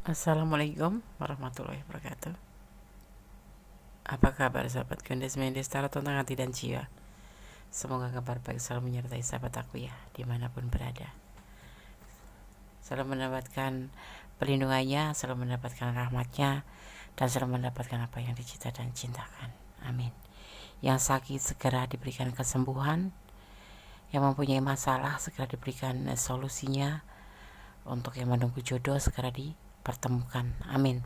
Assalamualaikum warahmatullahi wabarakatuh. Apa kabar sahabat Gendes Mendes Tarot tentang hati dan jiwa? Semoga kabar baik selalu menyertai sahabat aku ya, dimanapun berada. Selalu mendapatkan perlindungannya, selalu mendapatkan rahmatnya, dan selalu mendapatkan apa yang dicita dan cintakan. Amin. Yang sakit segera diberikan kesembuhan, yang mempunyai masalah segera diberikan solusinya, untuk yang menunggu jodoh segera dipertemukan. Amin.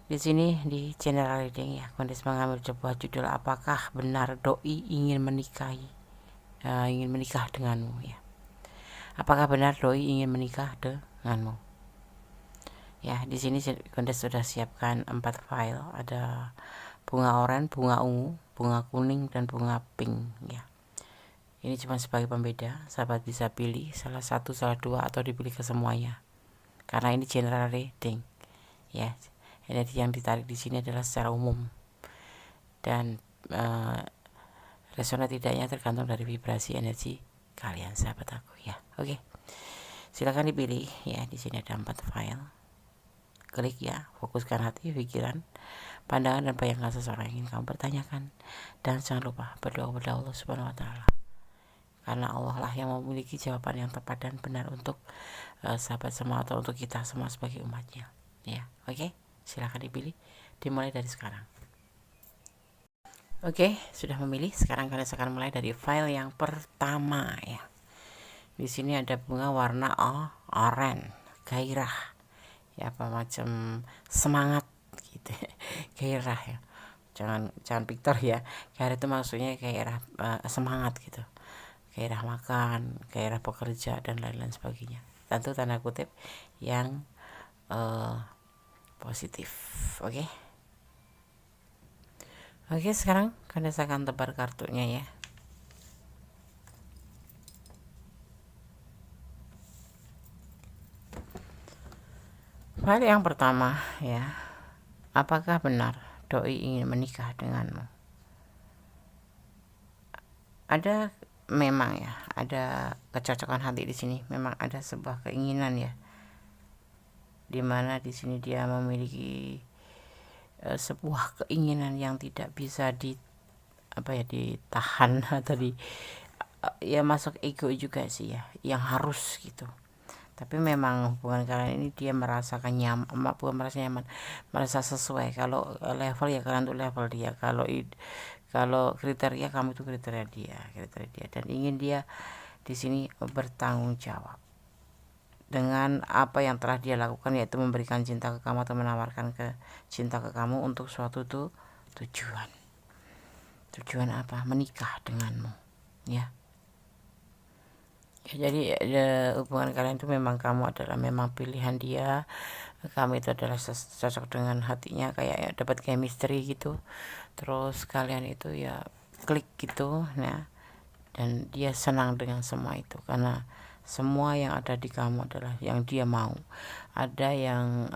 Di sini di general reading ya, Kondis mengambil sebuah judul, apakah benar doi ingin menikah denganmu ya. Apakah benar doi ingin menikah denganmu? Ya, di sini Kondis sudah siapkan 4 file, ada bunga oranye, bunga ungu, bunga kuning, dan bunga pink ya. Ini cuma sebagai pembeda, sahabat bisa pilih salah satu, salah dua, atau dipilih ke semuanya. Karena ini general reading ya. Energi yang ditarik di sini adalah secara umum dan resonan tidaknya tergantung dari vibrasi energi kalian sahabat aku ya. Oke, silakan dipilih ya. Di sini ada 4 file. Klik ya, fokuskan hati, pikiran, pandangan, dan bayangkan seseorang yang ingin kamu pertanyakan. Dan jangan lupa berdoa kepada Allah Subhanahu wa Ta'ala, karena Allah lah yang memiliki jawaban yang tepat dan benar untuk sahabat semua, atau untuk kita semua sebagai umatnya ya. Oke, silakan dipilih, dimulai dari sekarang. Oke, sudah memilih. Sekarang kalian akan mulai dari file yang pertama ya. Di sini ada bunga warna oranye, gairah. Ya, apa macam semangat gitu. Gairah ya. Jangan Victor ya. Gairah itu maksudnya gairah semangat gitu. Gairah makan, gairah bekerja, dan lain-lain sebagainya. Tentu tanda kutip yang positif. Oke. Oke, sekarang kalian akan tebar kartunya ya. File yang pertama ya. Apakah benar doi ingin menikah denganmu? Ada memang ya, ada kecocokan hati di sini. Memang ada sebuah keinginan ya. Dimana di sini dia memiliki sebuah keinginan yang tidak bisa ditahan atau ya masuk ego juga sih ya, yang harus gitu. Tapi memang hubungan kalian ini dia merasakan nyaman, bukan merasa nyaman, merasa sesuai. Kalau level ya kalian tuh level dia, kalau kriteria kamu tuh kriteria dia, dan ingin dia di sini bertanggung jawab dengan apa yang telah dia lakukan, yaitu memberikan cinta ke kamu atau menawarkan cinta ke kamu untuk suatu tujuan apa? Menikah denganmu ya. Jadi hubungan kalian itu memang kamu adalah memang pilihan dia, kamu itu adalah cocok dengan hatinya, kayak ya, dapat chemistry gitu, terus kalian itu ya klik gitu. Nah, dan dia senang dengan semua itu karena semua yang ada di kamu adalah yang dia mau. Ada yang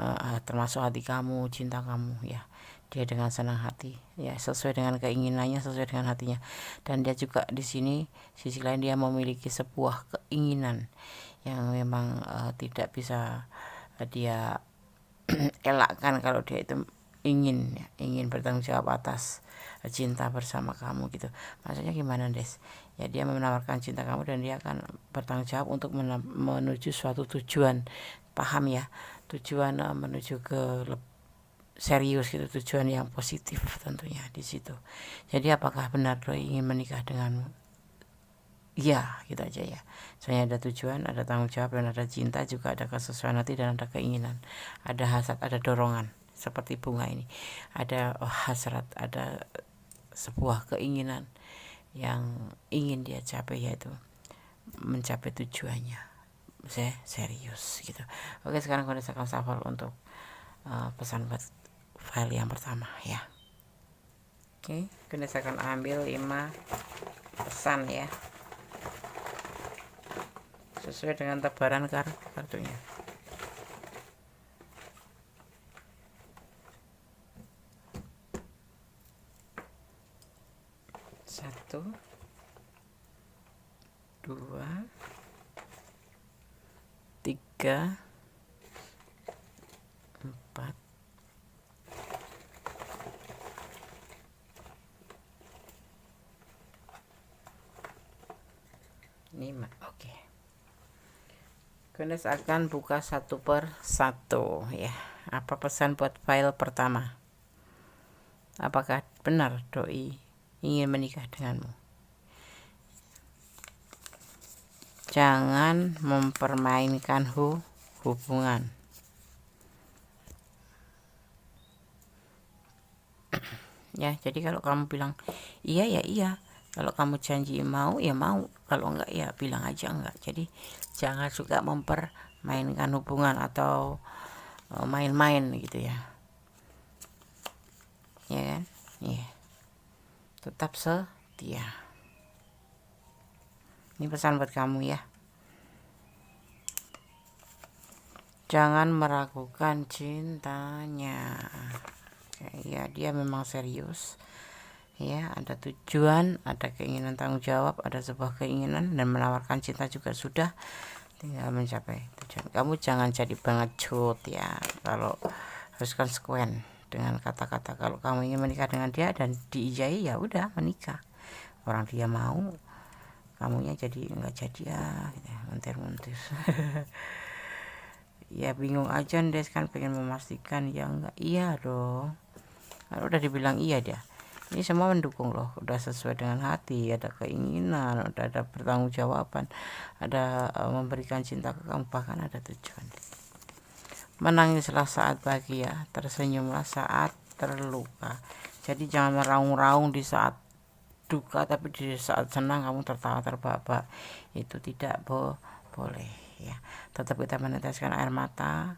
termasuk hati kamu, cinta kamu ya. Dia dengan senang hati ya, sesuai dengan keinginannya, sesuai dengan hatinya. Dan dia juga di sini sisi lain dia memiliki sebuah keinginan yang memang tidak bisa dia elakkan, kalau dia itu ingin bertanggung jawab atas cinta bersama kamu gitu. Maksudnya gimana Des? Ya, dia menawarkan cinta kamu dan dia akan bertanggung jawab untuk menuju suatu tujuan, paham ya, tujuan menuju ke serius gitu, tujuan yang positif tentunya di situ. Jadi apakah benar doi ingin menikah denganmu? Ya, gitu aja ya. Soalnya ada tujuan, ada tanggung jawab, dan ada cinta, juga ada kesesuaian hati, dan ada keinginan, ada hasrat, ada dorongan. Seperti bunga ini, ada hasrat, ada sebuah keinginan yang ingin dia capai, yaitu mencapai tujuannya. Saya serius gitu. Oke, sekarang aku akan shuffle untuk pesan buat file yang pertama ya. Oke, saya akan ambil 5 pesan ya, sesuai dengan tebaran kartunya. Satu, dua, tiga, 5. Oke. Gunes akan buka satu per satu ya. Apa pesan buat file pertama? Apakah benar doi ingin menikah denganmu? Jangan mempermainkan hubungan. Ya, jadi kalau kamu bilang iya ya iya, kalau kamu janji mau ya mau, kalau enggak ya bilang aja enggak. Jadi jangan suka mempermainkan hubungan atau main-main gitu ya. Ya kan? Iya. Tetap setia. Ini pesan buat kamu ya. Jangan meragukan cintanya. Ya, dia memang serius. Ya, ada tujuan, ada keinginan tanggung jawab, ada sebuah keinginan dan menawarkan cinta juga sudah, tinggal mencapai tujuan. Kamu jangan jadi pengecut ya, kalau harus konsekuen dengan kata-kata. Kalau kamu ingin menikah dengan dia dan diijai ya udah menikah. Orang dia mau, kamunya jadi enggak jadi ya, gitu, mentir-mentir. Ya bingung aja Des, kan pengen memastikan ya enggak iya dong. Kalau udah dibilang iya dia. Ini semua mendukung loh, udah sesuai dengan hati, ada keinginan, udah ada pertanggungjawaban, ada memberikan cinta ke kamu, bahkan ada tujuan. Menangislah saat bahagia, tersenyumlah saat terluka. Jadi jangan meraung-raung di saat duka, tapi di saat senang kamu tertawa terbahak-bahak. Itu tidak boleh ya. Tetap kita meneteskan air mata,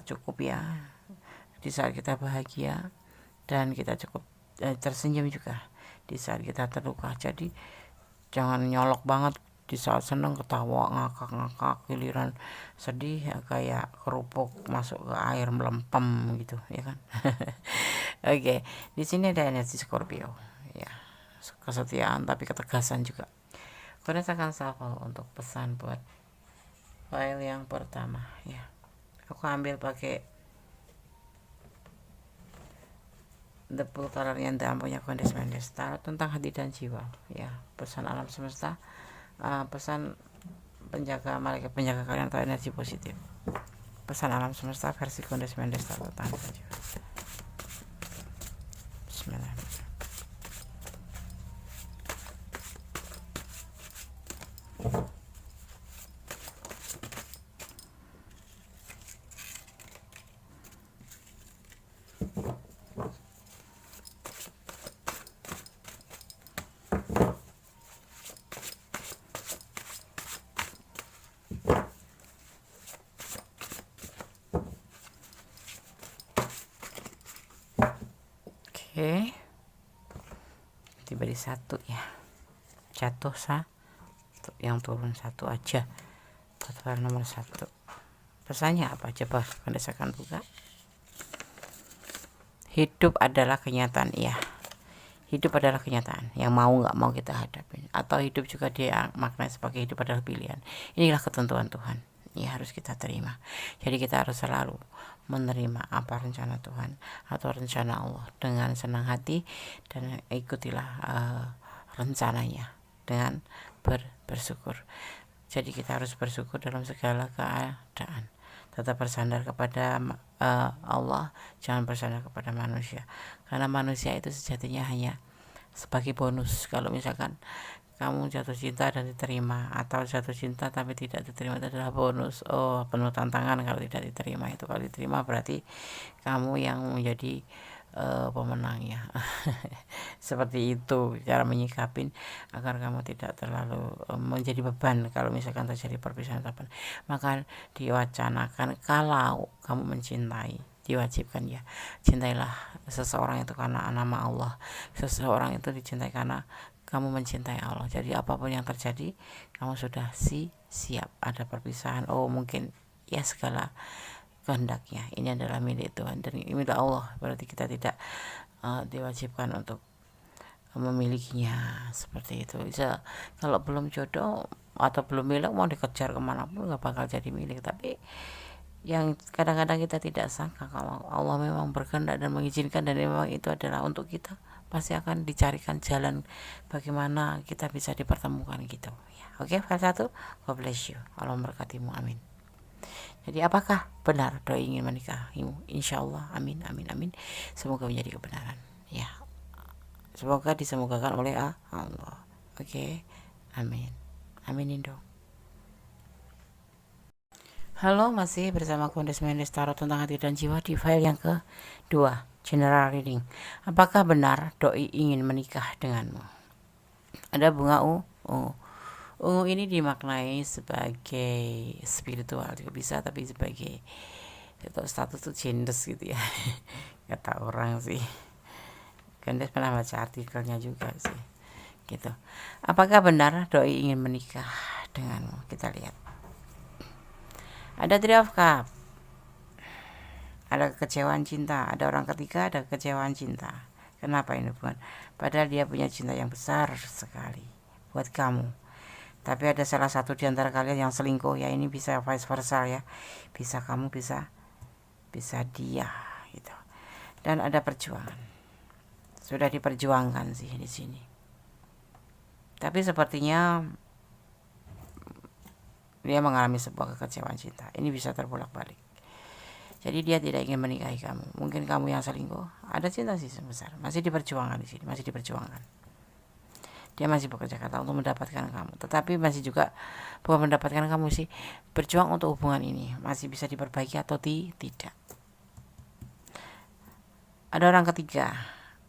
cukup ya di saat kita bahagia, dan kita cukup tersenyum juga di saat kita terluka. Jadi jangan nyolok banget di saat senang ketawa ngakak-ngakak, giliran sedih ya kayak kerupuk masuk ke air melempem gitu ya kan. Oke, di sini ada energi Scorpio ya, kesetiaan tapi ketegasan juga. Kemudian saya akan shuffle untuk pesan buat file yang pertama ya. Aku ambil pakai The Pool Color yang punya Kondes Mendes, tentang hati dan jiwa ya. Pesan alam semesta, pesan penjaga malaikat penjaga kalian atau energi positif. Pesan alam semesta versi Kondes Mendes tentang hati dan jiwa. Bismillahirrahmanirrahim. Oke, diberi satu ya, jatuh yang turun satu aja. Total nomor 1. Pesannya apa? Coba Kondes akan buka. Hidup adalah kenyataan ya. Hidup adalah kenyataan yang mau nggak mau kita hadapi. Atau hidup juga dia maknanya sebagai hidup adalah pilihan. Inilah ketentuan Tuhan. Ya harus kita terima. Jadi kita harus selalu menerima apa rencana Tuhan atau rencana Allah dengan senang hati, dan ikutilah rencananya dengan bersyukur. Jadi kita harus bersyukur dalam segala keadaan. Tetap bersandar kepada Allah, jangan bersandar kepada manusia. Karena manusia itu sejatinya hanya sebagai bonus. Kalau misalkan kamu jatuh cinta dan diterima, atau jatuh cinta tapi tidak diterima, itu adalah bonus. Oh, penuh tantangan kalau tidak diterima. Itu kalau diterima berarti kamu yang menjadi pemenang ya. Seperti itu cara menyikapin agar kamu tidak terlalu menjadi beban kalau misalkan terjadi perpisahan kapan. Maka diwacanakan kalau kamu mencintai, diwajibkan ya, cintailah seseorang itu karena nama Allah. Seseorang itu dicintai karena kamu mencintai Allah. Jadi apapun yang terjadi, kamu sudah siap. Ada perpisahan, oh mungkin ya, segala kehendaknya ini adalah milik Tuhan dan milik Allah, berarti kita tidak diwajibkan untuk memilikinya. Seperti itu. Bisa, kalau belum jodoh atau belum milik, mau dikejar kemanapun nggak bakal jadi milik. Tapi yang kadang-kadang kita tidak sangka, kalau Allah memang berkehendak dan mengizinkan, dan memang itu adalah untuk kita, pasti akan dicarikan jalan bagaimana kita bisa dipertemukan gitu ya. Oke, file 1. God bless you. Allah memberkatimu. Amin. Jadi apakah benar doi ingin menikahimu? Insya Allah. Amin, amin, amin. Semoga menjadi kebenaran. Ya, semoga disemogakan oleh Allah. Oke, amin. Aminin dong. Halo, masih bersama Kondes Mendes Tarot tentang hati dan jiwa di file yang kedua, general reading. Apakah benar doi ingin menikah denganmu? Ada bunga ungu. Ungu ini dimaknai sebagai spiritual juga bisa, tapi sebagai status tuh gender gitu ya. Kata orang sih. Kondes pernah baca artikelnya juga sih. Gitu. Apakah benar doi ingin menikah denganmu? Kita lihat. Ada 3 of Cups. Ada kekecewaan cinta, ada orang ketiga, ada kekecewaan cinta. Kenapa ini bukan? Padahal dia punya cinta yang besar sekali buat kamu. Tapi ada salah satu di antara kalian yang selingkuh ya, ini bisa vice versa ya. Bisa kamu, bisa dia gitu. Dan ada perjuangan. Sudah diperjuangkan sih di sini. Tapi sepertinya dia mengalami sebuah kekecewaan cinta. Ini bisa terbolak-balik. Jadi dia tidak ingin menikahi kamu. Mungkin kamu yang selingkuh. Ada cinta sih sebesar. Masih diperjuangkan di sini. Masih diperjuangkan. Dia masih bekerja keras untuk mendapatkan kamu. Tetapi masih juga bukan mendapatkan kamu sih. Berjuang untuk hubungan ini. Masih bisa diperbaiki atau tidak. Ada orang ketiga.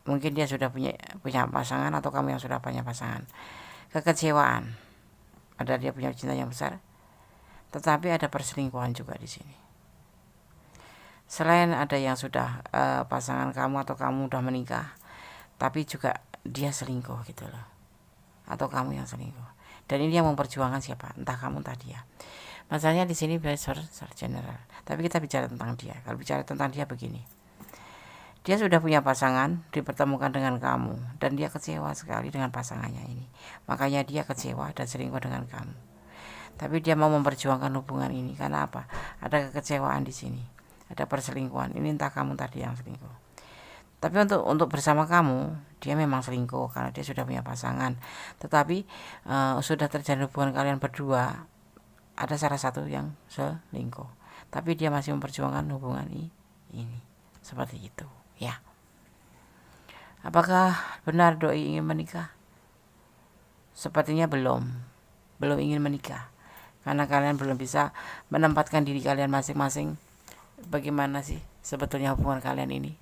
Mungkin dia sudah punya pasangan atau kamu yang sudah punya pasangan. Kekecewaan. Ada dia punya cinta yang besar. Tetapi ada perselingkuhan juga di sini. Selain ada yang sudah pasangan kamu atau kamu udah menikah, tapi juga dia selingkuh gitu loh. Atau kamu yang selingkuh. Dan ini yang memperjuangkan siapa? Entah kamu entah dia. Masalahnya di sini secara general. Tapi kita bicara tentang dia. Kalau bicara tentang dia begini. Dia sudah punya pasangan, dipertemukan dengan kamu, dan dia kecewa sekali dengan pasangannya ini. Makanya dia kecewa dan selingkuh dengan kamu. Tapi dia mau memperjuangkan hubungan ini karena apa? Ada kekecewaan di sini, ada perselingkuhan. Ini entah kamu tadi yang selingkuh. Tapi untuk bersama kamu, dia memang selingkuh karena dia sudah punya pasangan. Tetapi sudah terjadi hubungan kalian berdua, ada salah satu yang selingkuh. Tapi dia masih memperjuangkan hubungan ini. Seperti itu, ya. Apakah benar doi ingin menikah? Sepertinya belum ingin menikah. Karena kalian belum bisa menempatkan diri kalian masing-masing. Bagaimana sih sebetulnya hubungan kalian ini?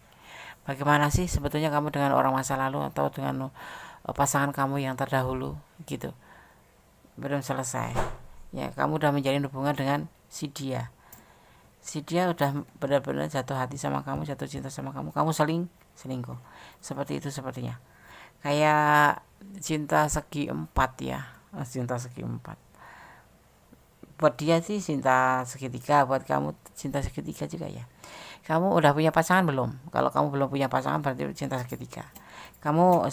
Bagaimana sih sebetulnya kamu dengan orang masa lalu atau dengan pasangan kamu yang terdahulu gitu? Belum selesai. Ya, kamu udah menjalin hubungan dengan si dia. Si dia udah benar-benar jatuh hati sama kamu, jatuh cinta sama kamu. Kamu selingkuh. Seperti itu sepertinya. Kayak cinta segi 4 ya. Cinta segi 4. Buat dia sih cinta segitiga, buat kamu cinta segitiga juga ya. Kamu udah punya pasangan belum? Kalau kamu belum punya pasangan berarti cinta segitiga. Kamu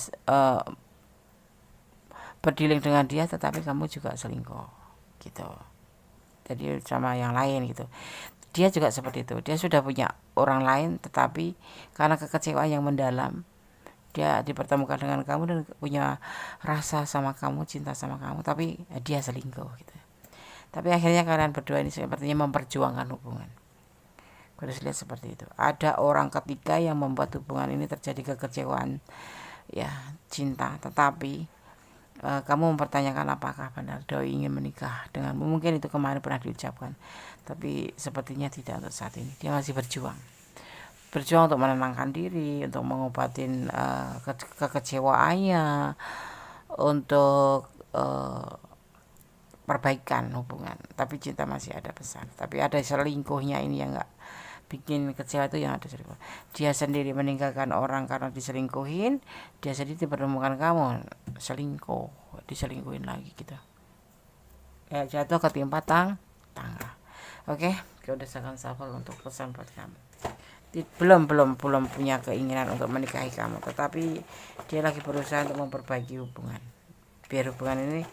berdiling dengan dia tetapi kamu juga selingkuh gitu. Jadi sama yang lain gitu. Dia juga seperti itu. Dia sudah punya orang lain tetapi karena kekecewaan yang mendalam, dia dipertemukan dengan kamu dan punya rasa sama kamu, cinta sama kamu, tapi dia selingkuh gitu. Tapi akhirnya kalian berdua ini sepertinya memperjuangkan hubungan. Harus lihat seperti itu. Ada orang ketiga yang membuat hubungan ini terjadi kekecewaan, ya cinta. Tetapi kamu mempertanyakan apakah benar doi ingin menikah denganmu. Mungkin itu kemarin pernah diucapkan, tapi sepertinya tidak untuk saat ini. Dia masih berjuang untuk menenangkan diri, untuk mengobatin kekecewaannya, untuk perbaikan hubungan. Tapi cinta masih ada besar. Tapi ada selingkuhnya ini yang gak bikin kecewa itu yang ada selingkuh. Dia sendiri meninggalkan orang karena diselingkuhin. Dia sendiri dipertemukan kamu selingkuh, diselingkuhin lagi gitu. Ya jatuh ketimpa tangga. Oke, kita udah akan shuffle untuk pesan buat kamu. Belum punya keinginan untuk menikahi kamu, tetapi dia lagi berusaha untuk memperbaiki hubungan biar hubungan ini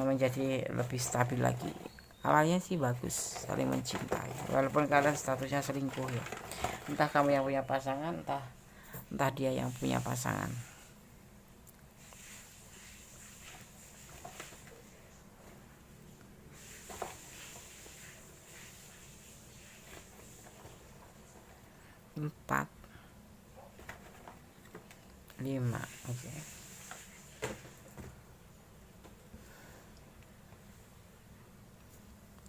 menjadi lebih stabil lagi. Awalnya sih bagus, saling mencintai walaupun kalian statusnya selingkuh ya. Entah kamu yang punya pasangan, entah dia yang punya pasangan. 4, 5. Oke.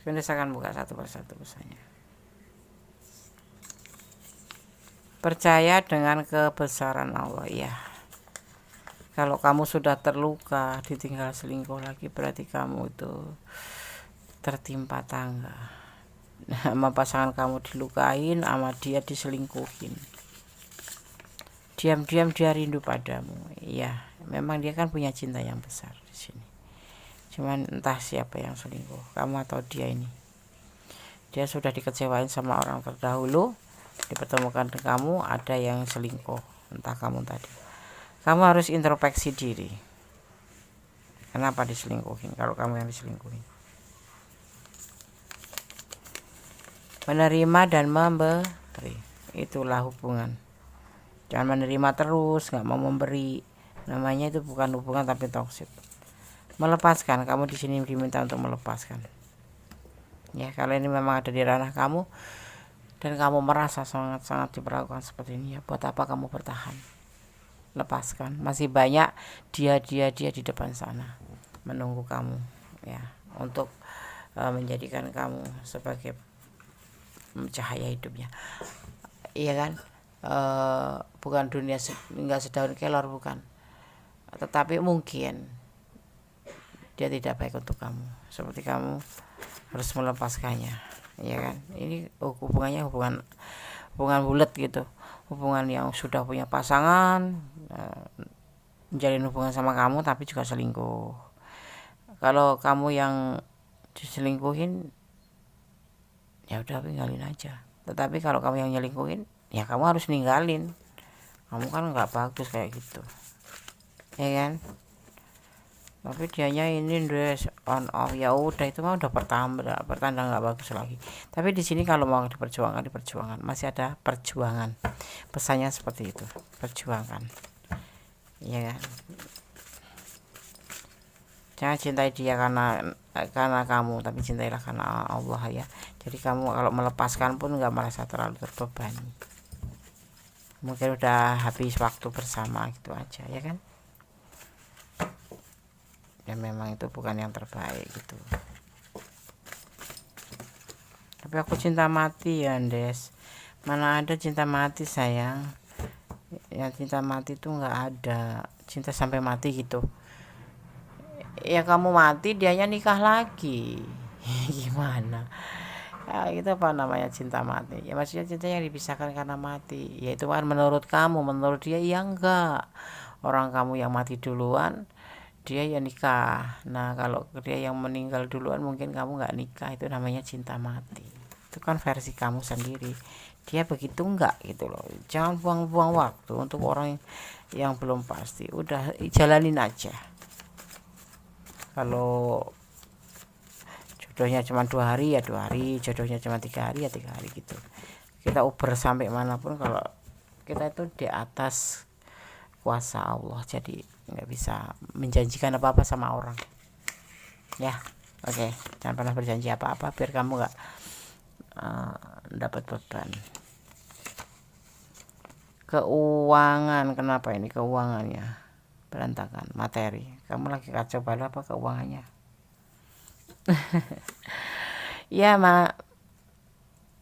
Kemudian saya akan buka satu persatu pesannya. Percaya dengan kebesaran Allah. Ya, kalau kamu sudah terluka ditinggal selingkuh lagi, berarti kamu itu tertimpa tangga. Sama pasangan kamu dilukain, sama dia diselingkuhin. Diam-diam dia rindu padamu. Ya, memang dia kan punya cinta yang besar di sini. Cuman entah siapa yang selingkuh, kamu atau dia ini. Dia sudah dikecewain sama orang terdahulu, dipertemukan dengan kamu, ada yang selingkuh, entah kamu tadi. Kamu harus introspeksi diri. Kenapa diselingkuhin? Kalau kamu yang diselingkuhin, menerima dan memberi, itulah hubungan. Jangan menerima terus, nggak mau memberi. Namanya itu bukan hubungan tapi toksik. Melepaskan, kamu di sini diminta untuk melepaskan. Ya, kalau ini memang ada di ranah kamu dan kamu merasa sangat-sangat diperlakukan seperti ini, ya buat apa kamu bertahan? Lepaskan. Masih banyak dia di depan sana menunggu kamu, ya, untuk menjadikan kamu sebagai cahaya hidupnya. Iya kan? Bukan dunia nggak sedaun kelor, bukan. Tetapi mungkin dia tidak baik untuk kamu. Seperti kamu harus melepaskannya, ya kan? Ini hubungannya hubungan bulat gitu, hubungan yang sudah punya pasangan, menjalin hubungan sama kamu tapi juga selingkuh. Kalau kamu yang diselingkuhin, ya udah tinggalin aja. Tetapi kalau kamu yang nyelingkuhin, ya kamu harus ninggalin. Kamu kan nggak bagus kayak gitu, ya kan? Tapi dianya ini dress on off, ya udah itu mah udah pertanda nggak bagus lagi. Tapi di sini kalau mau diperjuangkan, masih ada perjuangan. Pesannya seperti itu, perjuangkan, ya kan? Jangan cintai dia karena kamu, tapi cintailah karena Allah, ya. Jadi kamu kalau melepaskan pun nggak merasa terlalu terbebani. Mungkin udah habis waktu bersama gitu aja, ya kan? Dan memang itu bukan yang terbaik gitu. Tapi aku cinta mati ya, Des. Mana ada cinta mati, sayang. Yang cinta mati itu nggak ada. Cinta sampai mati gitu. Ya kamu mati, dianya nikah lagi. Gimana? Ya, itu apa namanya cinta mati? Ya maksudnya cinta yang dipisahkan karena mati. Ya itu kan menurut kamu, menurut dia ya enggak. Orang kamu yang mati duluan, dia ya nikah. Nah kalau dia yang meninggal duluan, mungkin kamu nggak nikah. Itu namanya cinta mati. Itu kan versi kamu sendiri. Dia begitu enggak gitu loh. Jangan buang-buang waktu untuk orang yang belum pasti. Udah jalanin aja. Kalau jodohnya cuma 2 hari ya 2 hari, jodohnya cuma 3 hari ya 3 hari gitu. Kita uber sampai manapun kalau kita itu di atas kuasa Allah, jadi nggak bisa menjanjikan apa-apa sama orang, ya. Oke, jangan pernah berjanji apa-apa biar kamu nggak dapat beban. Keuangan, kenapa ini keuangannya berantakan? Materi, kamu lagi kacau balau apa keuangannya? Ya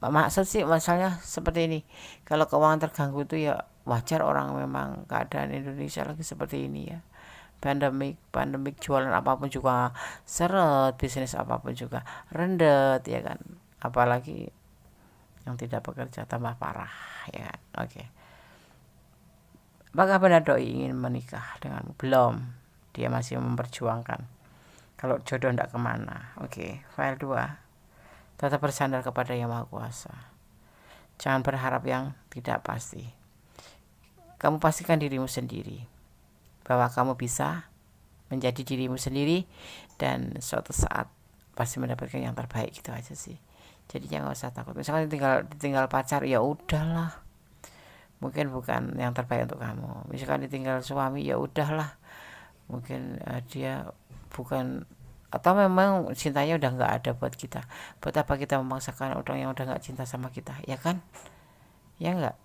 maksud sih masalahnya seperti ini. Kalau keuangan terganggu itu ya wajar, orang memang keadaan Indonesia lagi seperti ini ya. Pandemik jualan apapun juga seret, bisnis apapun juga rendet, ya kan. Apalagi yang tidak bekerja tambah parah, ya kan. Oke. Apakah benar doi ingin menikah denganmu? Belum. Dia masih memperjuangkan. Kalau jodoh tidak kemana. Oke, file 2. Tetap bersandar kepada Yang Maha Kuasa. Jangan berharap yang tidak pasti. Kamu pastikan dirimu sendiri bahwa kamu bisa menjadi dirimu sendiri dan suatu saat pasti mendapatkan yang terbaik, gitu aja sih. Jadi jangan usah takut. Misalkan ditinggal pacar, ya udahlah. Mungkin bukan yang terbaik untuk kamu. Misalkan ditinggal suami, ya udahlah. Mungkin dia bukan, atau memang cintanya udah nggak ada buat kita. Buat apa kita memaksakan orang yang udah nggak cinta sama kita, ya kan? Ya nggak.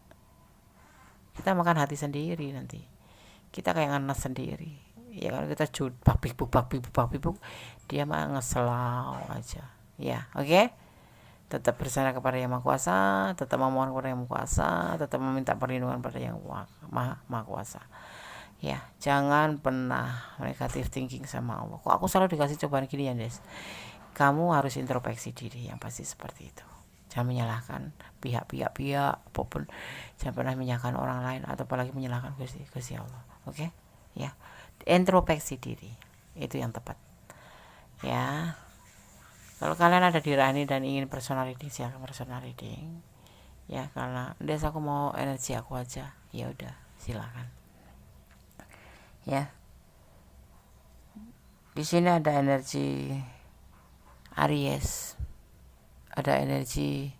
kita makan hati sendiri nanti, kita kayak ngenes sendiri ya. Kalau kita bak bibuk dia mah ngeselau aja ya. Oke, tetap bersandar kepada yang maha kuasa, tetap memohon kepada yang maha kuasa, tetap meminta perlindungan pada yang maha kuasa ya. Jangan pernah negatif thinking sama Allah. Kok aku selalu dikasih cobaan gini ya Des, kamu harus introspeksi diri yang pasti seperti itu. Jangan menyalahkan pihak apapun, jangan pernah menyalahkan orang lain atau apalagi menyalahkan Gusti Allah. Oke ya, introspeksi diri itu yang tepat ya. Kalau kalian ada di Rani dan ingin personal reading, silakan personal reading ya. Karena Des aku mau energi aku aja, ya udah silakan ya. Di sini ada energi Aries, ada energi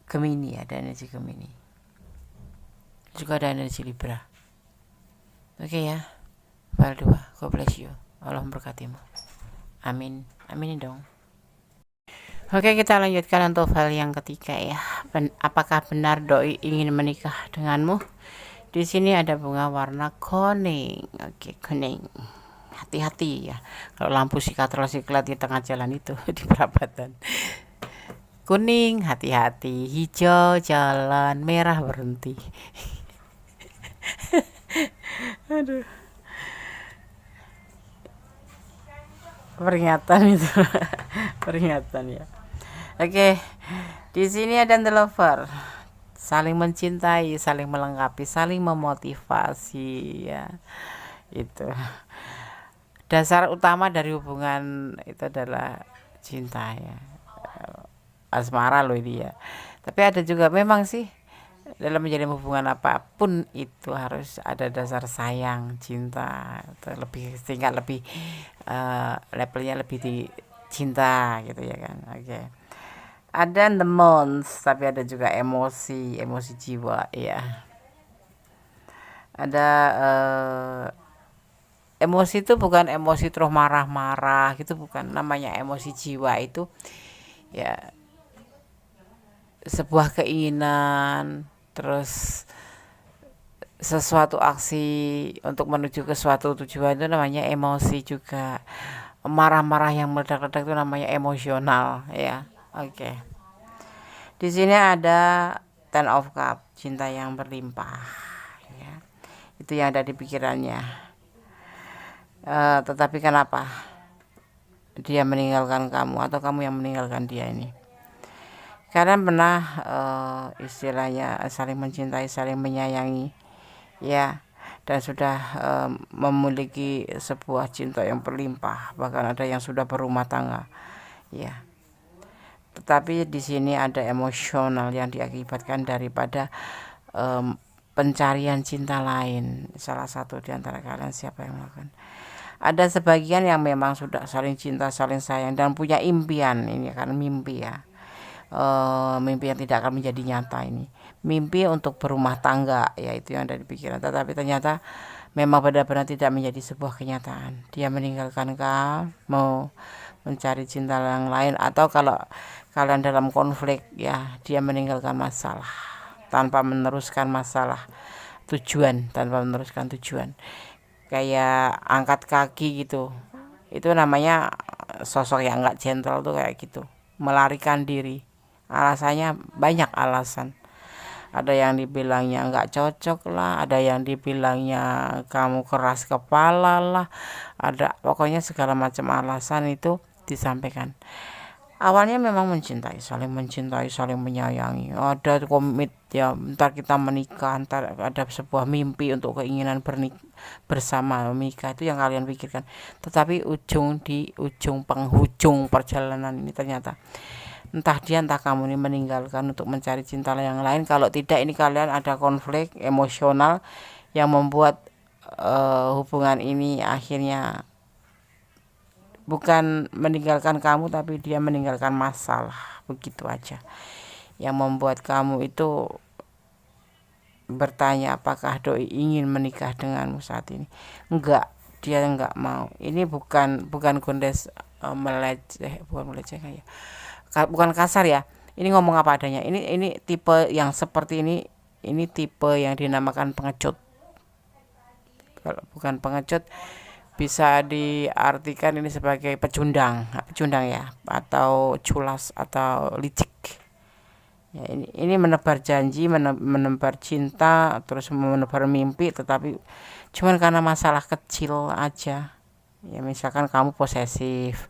Gemini, juga ada energi Libra. Oke ya, file 2. God bless you, Allah memberkatimu, amin, aminin dong. Oke, kita lanjutkan untuk file yang ketiga ya. Apakah benar doi ingin menikah denganmu? Di sini ada bunga warna kuning. Oke, kuning. Hati-hati ya. Kalau lampu siklat di tengah jalan itu di perapatan. Kuning hati-hati, hijau jalan, merah berhenti. Aduh. Peringatan itu. Peringatan ya. Oke. Di sini ada the lover. Saling mencintai, saling melengkapi, saling memotivasi ya. Itu. Dasar utama dari hubungan itu adalah cinta ya. Asmara loh ini ya. Tapi ada juga memang sih dalam menjalin hubungan apapun itu harus ada dasar sayang, cinta, itu lebih tingkat lebih levelnya lebih di cinta gitu ya kan. Oke. Ada the months, tapi ada juga emosi jiwa ya. Ada emosi itu bukan emosi terus marah-marah gitu, bukan. Namanya emosi jiwa itu ya sebuah keinginan, terus sesuatu aksi untuk menuju ke suatu tujuan, itu namanya emosi juga. Marah-marah yang meledak-ledak itu namanya emosional ya. Oke. Di sini ada Ten of Cup, cinta yang berlimpah ya. Itu yang ada di pikirannya. Tetapi kenapa dia meninggalkan kamu atau kamu yang meninggalkan dia ini? Kalian pernah istilahnya saling mencintai, saling menyayangi ya, dan sudah memiliki sebuah cinta yang berlimpah, bahkan ada yang sudah berumah tangga ya. Tetapi di sini ada emosional yang diakibatkan daripada pencarian cinta lain. Salah satu di antara kalian siapa yang melakukan? Ada sebagian yang memang sudah saling cinta, saling sayang dan punya impian, ini kan mimpi ya. Mimpi yang tidak akan menjadi nyata ini, mimpi untuk berumah tangga ya, itu yang ada di pikiran. Tetapi ternyata memang benar-benar tidak menjadi sebuah kenyataan. Dia meninggalkan kamu, mencari cinta yang lain, atau kalau kalian dalam konflik ya, dia meninggalkan masalah tanpa meneruskan masalah, tanpa meneruskan tujuan, kayak angkat kaki gitu. Itu namanya sosok yang nggak gentle tuh kayak gitu, melarikan diri. Alasannya banyak alasan. Ada yang dibilangnya nggak cocok lah, ada yang dibilangnya kamu keras kepala lah, ada pokoknya segala macam alasan itu disampaikan. Awalnya memang saling mencintai, saling menyayangi, ada komit ya, ntar kita menikah, ntar ada sebuah mimpi untuk keinginan bersama menikah, itu yang kalian pikirkan. Tetapi ujung penghujung perjalanan ini ternyata entah dia entah kamu ini meninggalkan untuk mencari cinta yang lain. Kalau tidak, ini kalian ada konflik emosional yang membuat hubungan ini akhirnya bukan meninggalkan kamu, tapi dia meninggalkan masalah begitu aja, yang membuat kamu itu bertanya apakah doi ingin menikah denganmu saat ini. Enggak, dia enggak mau. Ini bukan gondes meleceh, bukan meleceh ya, bukan kasar ya, Ini ngomong apa adanya. Ini tipe yang seperti ini tipe yang dinamakan pengecut. Kalau bukan pengecut, bisa diartikan ini sebagai pecundang ya, atau culas atau licik. Ya, ini menebar janji, menebar cinta, terus menebar mimpi, tetapi cuman karena masalah kecil aja. Ya misalkan kamu posesif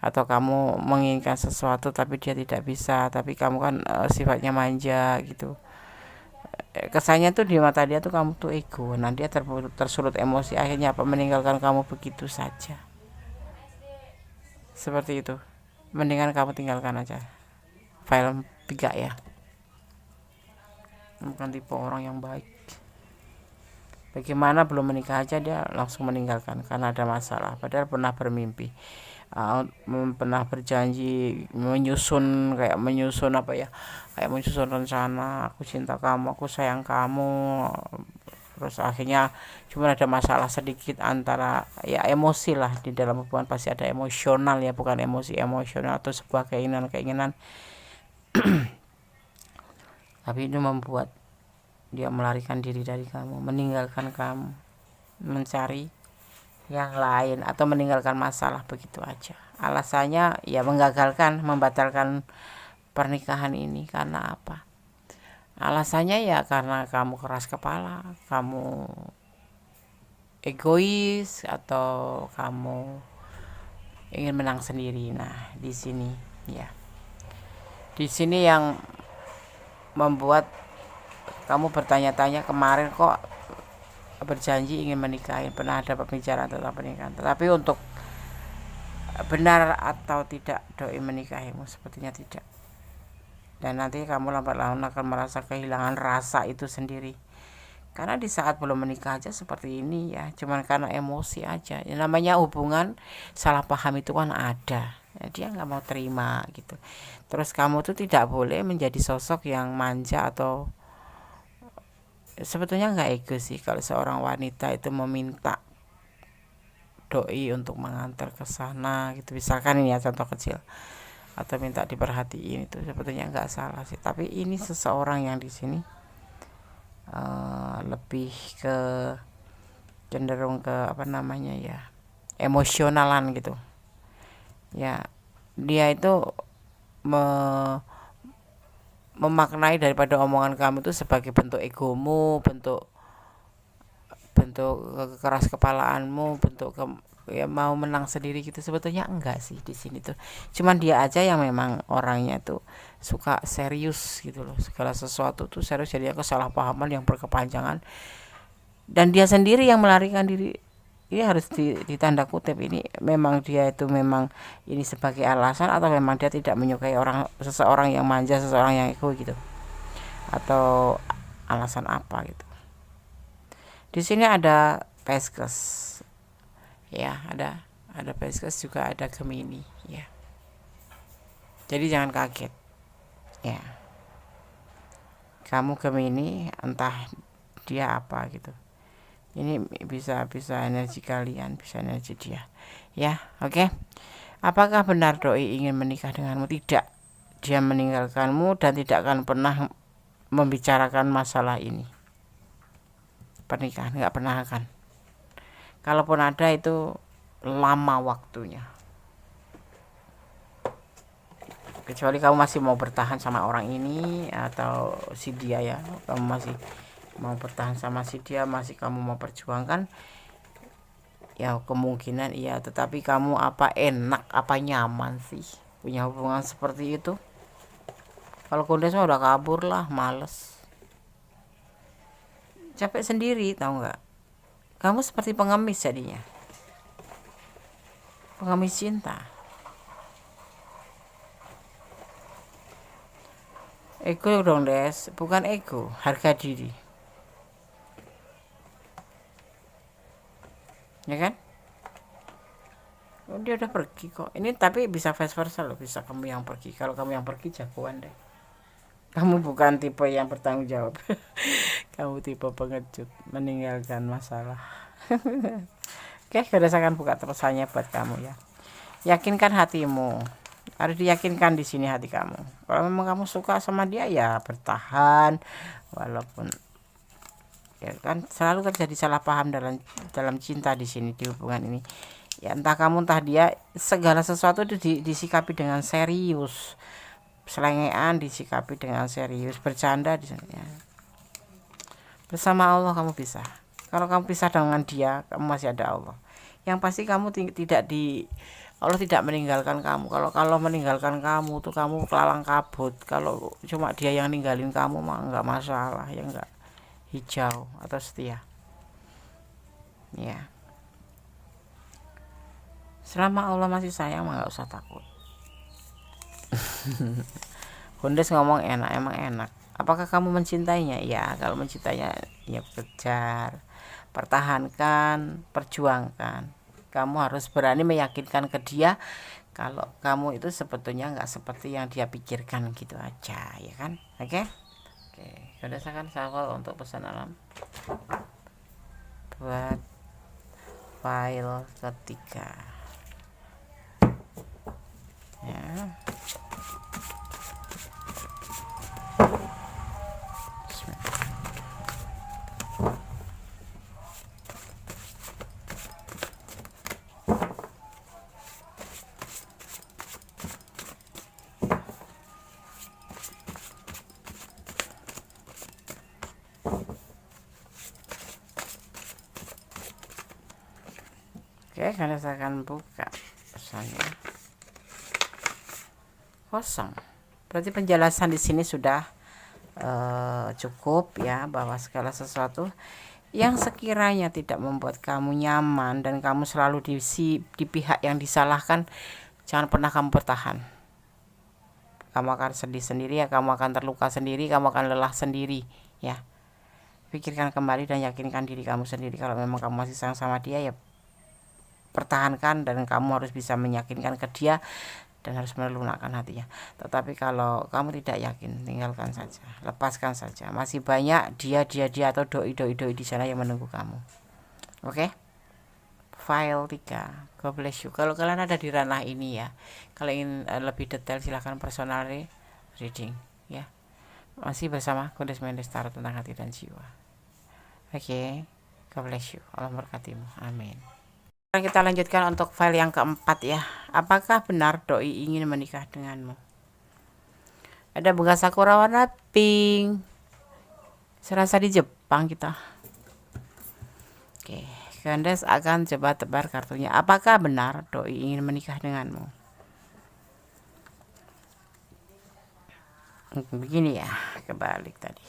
atau kamu menginginkan sesuatu tapi dia tidak bisa, tapi kamu kan sifatnya manja gitu. Kesannya tuh di mata dia tuh kamu tuh ego. Nah dia tersulut emosi, akhirnya apa, meninggalkan kamu begitu saja. Seperti itu. Mendingan kamu tinggalkan aja. File 3 ya. Bukan tipe orang yang baik. Bagaimana belum menikah aja dia langsung meninggalkan karena ada masalah, padahal pernah bermimpi, pernah berjanji kayak menyusun apa ya, kayak menyusun rencana, aku cinta kamu, aku sayang kamu. Terus akhirnya cuma ada masalah sedikit antara, ya emosi lah, di dalam hubungan pasti ada emosional ya, bukan emosi, emosional atau sebuah keinginan tapi itu membuat dia melarikan diri dari kamu, meninggalkan kamu, mencari yang lain, atau meninggalkan masalah begitu aja. Alasannya ya menggagalkan, membatalkan pernikahan ini karena apa? Alasannya ya karena kamu keras kepala, kamu egois, atau kamu ingin menang sendiri. Nah, di sini ya. Di sini yang membuat kamu bertanya-tanya, kemarin kok berjanji ingin menikahi, pernah ada pembicaraan tentang pernikahan, tetapi untuk benar atau tidak doi menikahimu, sepertinya tidak. Dan nanti kamu lambat laun akan merasa kehilangan rasa itu sendiri, karena di saat belum menikah aja seperti ini ya, cuman karena emosi aja. Yang namanya hubungan salah paham itu kan ada ya, dia nggak mau terima gitu. Terus kamu tuh tidak boleh menjadi sosok yang manja, atau sebetulnya nggak ego sih kalau seorang wanita itu meminta doi untuk mengantar ke sana gitu, misalkan ini ya contoh kecil, atau minta diperhatiin, itu sebetulnya nggak salah sih. Tapi ini seseorang yang di sini lebih ke cenderung ke apa namanya ya, emosionalan gitu ya. Dia itu memaknai daripada omongan kamu itu sebagai bentuk egomu, bentuk keras kepalaanmu, bentuk ya mau menang sendiri gitu. Sebetulnya enggak sih di sini tuh. Cuman dia aja yang memang orangnya tuh suka serius gitu loh. Segala sesuatu tuh serius, jadi kesalahpahaman yang berkepanjangan. Dan dia sendiri yang melarikan diri. Ini harus ditanda kutip, ini memang dia itu memang ini sebagai alasan, atau memang dia tidak menyukai seseorang yang manja, seseorang yang ego gitu, atau alasan apa gitu. Di sini ada Pisces ya, ada Pisces, juga ada Gemini ya, jadi jangan kaget ya, kamu Gemini entah dia apa gitu. Ini bisa energi kalian, bisa energi dia ya. Oke. Apakah benar doi ingin menikah denganmu? Tidak. Dia meninggalkanmu dan tidak akan pernah membicarakan masalah ini, pernikahan, nggak pernah akan. Kalaupun ada itu lama waktunya, kecuali kamu masih mau bertahan sama orang ini atau si dia ya, kamu masih mau bertahan sama si dia, masih kamu mau perjuangkan ya, kemungkinan iya. Tetapi kamu apa enak, apa nyaman sih punya hubungan seperti itu? Kalau Kundes mah udah kabur lah, males, capek sendiri, tahu nggak? Kamu seperti pengemis jadinya, pengemis cinta. Ego dong Des, bukan ego, harga diri ya kan. Oh, dia udah pergi kok ini, tapi bisa vice versa loh, bisa kamu yang pergi. Kalau kamu yang pergi jagoan deh, kamu bukan tipe yang bertanggung jawab. Kamu tipe pengecut, meninggalkan masalah. Oke, berdasarkan buka terusannya buat kamu ya. Yakinkan hatimu Harus diyakinkan di sini hati kamu. Kalau memang kamu suka sama dia ya bertahan, walaupun ya kan selalu terjadi salah paham dalam cinta di sini, di hubungan ini. Ya entah kamu entah dia, segala sesuatu itu disikapi dengan serius. Selengean disikapi dengan serius, bercanda di sana ya. Bersama Allah kamu bisa. Kalau kamu pisah dengan dia, kamu masih ada Allah. Yang pasti kamu tidak Allah tidak meninggalkan kamu. Kalau meninggalkan kamu tuh kamu kelalang kabut. Kalau cuma dia yang ninggalin kamu mah nggak masalah, ya nggak, hijau atau setia. Ya. Selama Allah masih sayang mah nggak usah takut. Hundes ngomong enak, emang enak. Apakah kamu mencintainya? Ya, kalau mencintainya ya kejar, pertahankan, perjuangkan. Kamu harus berani meyakinkan ke dia kalau kamu itu sebetulnya nggak seperti yang dia pikirkan, gitu aja, ya kan? Oke? Oke, sudah kan sawal untuk pesan alam buat file ketiga. Ya. Oke, karena saya akan buka pesannya. Kosong. Berarti penjelasan di sini sudah cukup ya, bahwa segala sesuatu yang sekiranya tidak membuat kamu nyaman dan kamu selalu di pihak yang disalahkan, jangan pernah kamu bertahan. Kamu akan sedih sendiri ya, kamu akan terluka sendiri, kamu akan lelah sendiri ya. Pikirkan kembali dan yakinkan diri kamu sendiri. Kalau memang kamu masih sayang sama dia ya pertahankan, dan kamu harus bisa meyakinkan ke dia dan harus melunakkan hatinya. Tetapi kalau kamu tidak yakin, tinggalkan saja, lepaskan saja. Masih banyak dia atau doi di sana yang menunggu kamu. Oke? File 3. God bless you. Kalau kalian ada di ranah ini ya, kalau ingin lebih detail silahkan personal reading ya. Masih bersama Kodes Mendes Tarot tentang hati dan jiwa. Oke? God bless you. Allah memberkatimu. Amin. Kita lanjutkan untuk file yang keempat ya. Apakah benar doi ingin menikah denganmu? Ada bunga sakura warna pink. Serasa di Jepang kita. Oke, Kandes akan coba tebar kartunya. Apakah benar doi ingin menikah denganmu? Begini ya, kebalik tadi.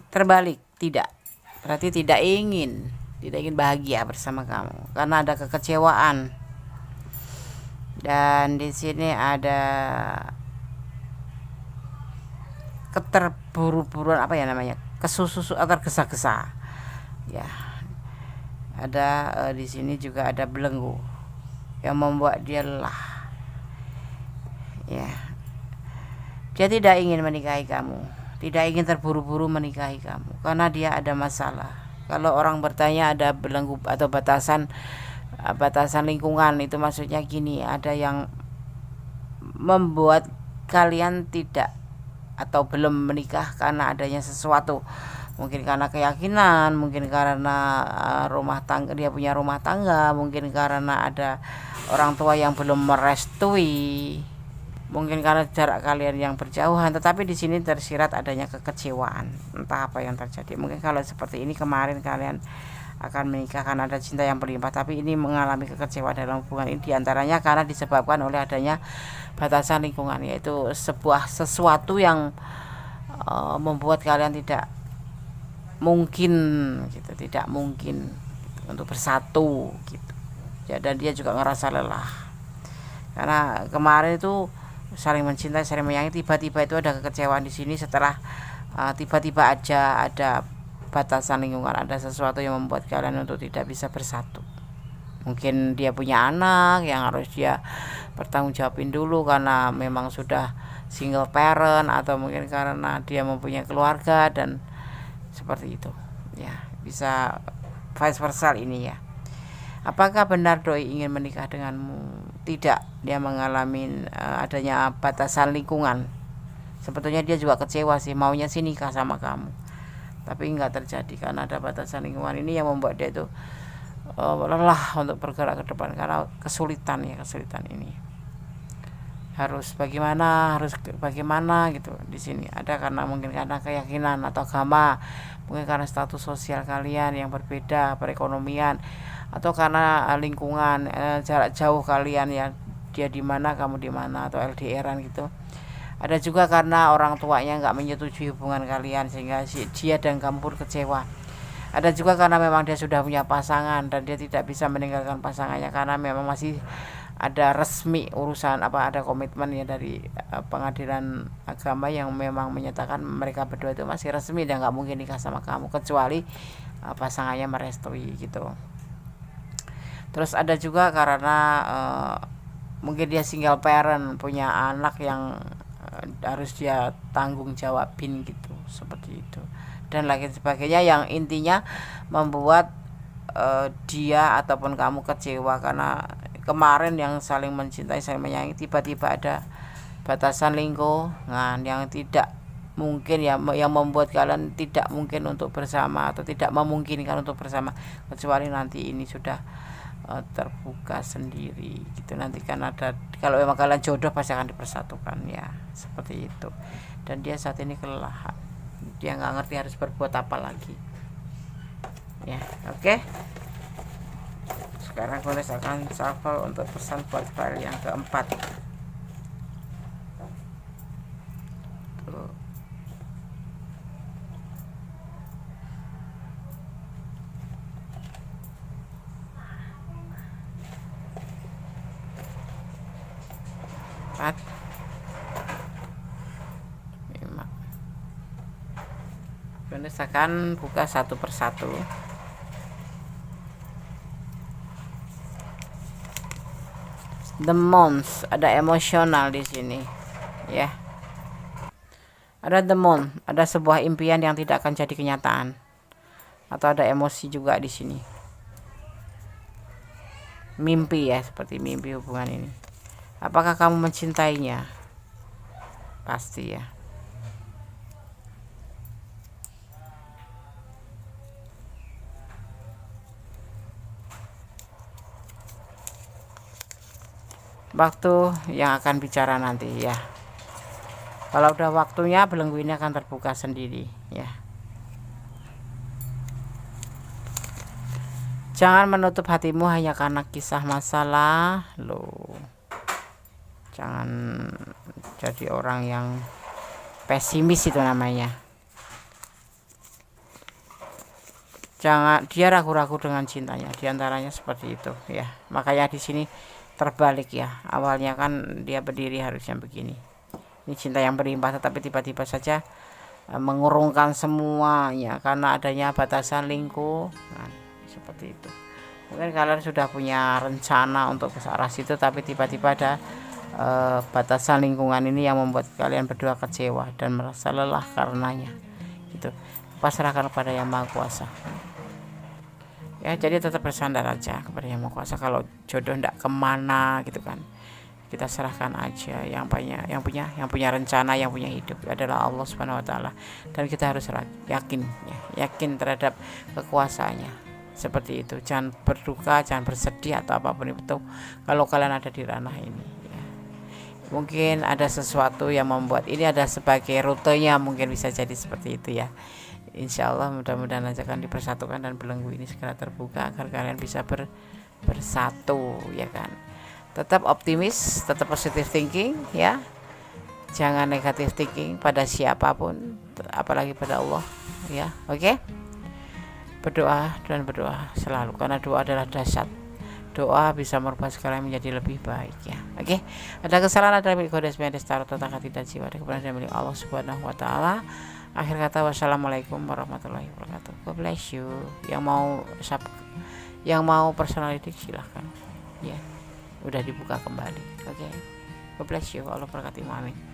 Terbalik, tidak. Berarti tidak ingin bahagia bersama kamu karena ada kekecewaan. Dan di sini ada keterburu-buruan, apa ya namanya, kesusu atau tergesa-gesa ya. Ada di sini juga ada belenggu yang membuat dia lelah ya. Dia tidak ingin menikahi kamu, tidak ingin terburu-buru menikahi kamu karena dia ada masalah. Kalau orang bertanya ada belenggu atau batasan lingkungan, itu maksudnya gini, ada yang membuat kalian tidak atau belum menikah karena adanya sesuatu. Mungkin karena keyakinan, mungkin karena rumah tangga, dia punya rumah tangga, mungkin karena ada orang tua yang belum merestui, mungkin karena jarak kalian yang berjauhan. Tetapi di sini tersirat adanya kekecewaan, entah apa yang terjadi. Mungkin kalau seperti ini kemarin kalian akan menikah karena ada cinta yang berlimpah, tapi ini mengalami kekecewaan dalam hubungan ini, diantaranya karena disebabkan oleh adanya batasan lingkungan, yaitu sesuatu yang membuat kalian tidak mungkin gitu, tidak mungkin gitu, untuk bersatu gitu ya. Dan dia juga ngerasa lelah karena kemarin itu saling mencintai, saling menyayangi, tiba-tiba itu ada kekecewaan di sini setelah tiba-tiba aja ada batasan lingkungan, ada sesuatu yang membuat kalian untuk tidak bisa bersatu. Mungkin dia punya anak yang harus dia bertanggung jawabin dulu karena memang sudah single parent, atau mungkin karena dia mempunyai keluarga, dan seperti itu ya, bisa vice versa ini ya. Apakah benar doi ingin menikah denganmu? Tidak, dia mengalami adanya batasan lingkungan. Sebetulnya dia juga kecewa sih, maunya sih nikah sama kamu, tapi nggak terjadi karena ada batasan lingkungan ini yang membuat dia itu lelah untuk bergerak ke depan karena kesulitan ini. Harus bagaimana gitu di sini. Ada mungkin karena keyakinan atau agama, mungkin karena status sosial kalian yang berbeda, perekonomian, atau karena lingkungan, jarak jauh kalian ya, dia di mana kamu di mana, atau LDRan gitu. Ada juga karena orang tuanya nggak menyetujui hubungan kalian sehingga dia dan kamu pun kecewa. Ada juga karena memang dia sudah punya pasangan dan dia tidak bisa meninggalkan pasangannya karena memang masih ada resmi urusan ada komitmen ya dari pengadilan agama yang memang menyatakan mereka berdua itu masih resmi dan nggak mungkin nikah sama kamu kecuali pasangannya merestui gitu. Terus ada juga karena mungkin dia single parent, punya anak yang harus dia tanggung jawabin gitu, seperti itu dan lain sebagainya, yang intinya membuat dia ataupun kamu kecewa karena kemarin yang saling mencintai, saling menyayangi, tiba-tiba ada batasan lingkungan yang tidak mungkin ya, yang membuat kalian tidak mungkin untuk bersama atau tidak memungkinkan untuk bersama kecuali nanti ini sudah terbuka sendiri gitu. Nanti kan ada, kalau memang kalian jodoh pasti akan dipersatukan ya, seperti itu. Dan dia saat ini kelelahan, dia nggak ngerti harus berbuat apa lagi ya. Oke, sekarang Gones akan shuffle untuk pesan buat file yang keempat. Tuh. Empat. Gones akan buka satu persatu. The Month, ada emosional di sini ya. Ada The Month, ada sebuah impian yang tidak akan jadi kenyataan, atau ada emosi juga di sini. Mimpi ya, seperti mimpi hubungan ini. Apakah kamu mencintainya? Pasti ya. Waktu yang akan bicara nanti ya. Kalau udah waktunya, belenggu ini akan terbuka sendiri ya. Jangan menutup hatimu hanya karena kisah masalah loh. Jangan jadi orang yang pesimis, itu namanya. Jangan dia ragu-ragu dengan cintanya, diantaranya seperti itu ya. Makanya di sini terbalik ya. Awalnya kan dia berdiri harusnya begini. Ini cinta yang berlimpah, tetapi tiba-tiba saja mengurungkan semuanya karena adanya batasan lingkungan, seperti itu. Mungkin kalian sudah punya rencana untuk ke arah situ, tapi tiba-tiba ada batasan lingkungan ini yang membuat kalian berdua kecewa dan merasa lelah karenanya gitu. Pasrahkan kepada Yang Maha Kuasa ya. Jadi tetap bersandar aja kepada Yang Maha Kuasa. Kalau jodoh ndak kemana gitu kan, kita serahkan aja. Yang punya rencana, yang punya hidup adalah Allah Subhanahu Wa Taala, dan kita harus yakin terhadap kekuasaannya, seperti itu. Jangan berduka, jangan bersedih atau apapun itu kalau kalian ada di ranah ini ya. Mungkin ada sesuatu yang membuat ini ada sebagai rutenya, mungkin bisa jadi seperti itu ya. Insya Allah mudah-mudahan aja akan dipersatukan dan belenggu ini segera terbuka agar kalian bisa bersatu ya kan. Tetap optimis, tetap positive thinking ya. Jangan negative thinking pada siapapun, apalagi pada Allah ya. Oke? Berdoa selalu, karena doa adalah dahsyat. Doa bisa merubah segala menjadi lebih baik ya. Oke? Ada kesalahan, ada milik Godes Mendes Tarot tentang hati dan jiwa, ada kebenaran milik Allah Subhanahu Wa Taala. Akhir kata, wassalamualaikum warahmatullahi wabarakatuh. God bless you. Yang mau personality silahkan ya. Udah dibuka kembali. Oke. God bless you. Allah berkati. Amin.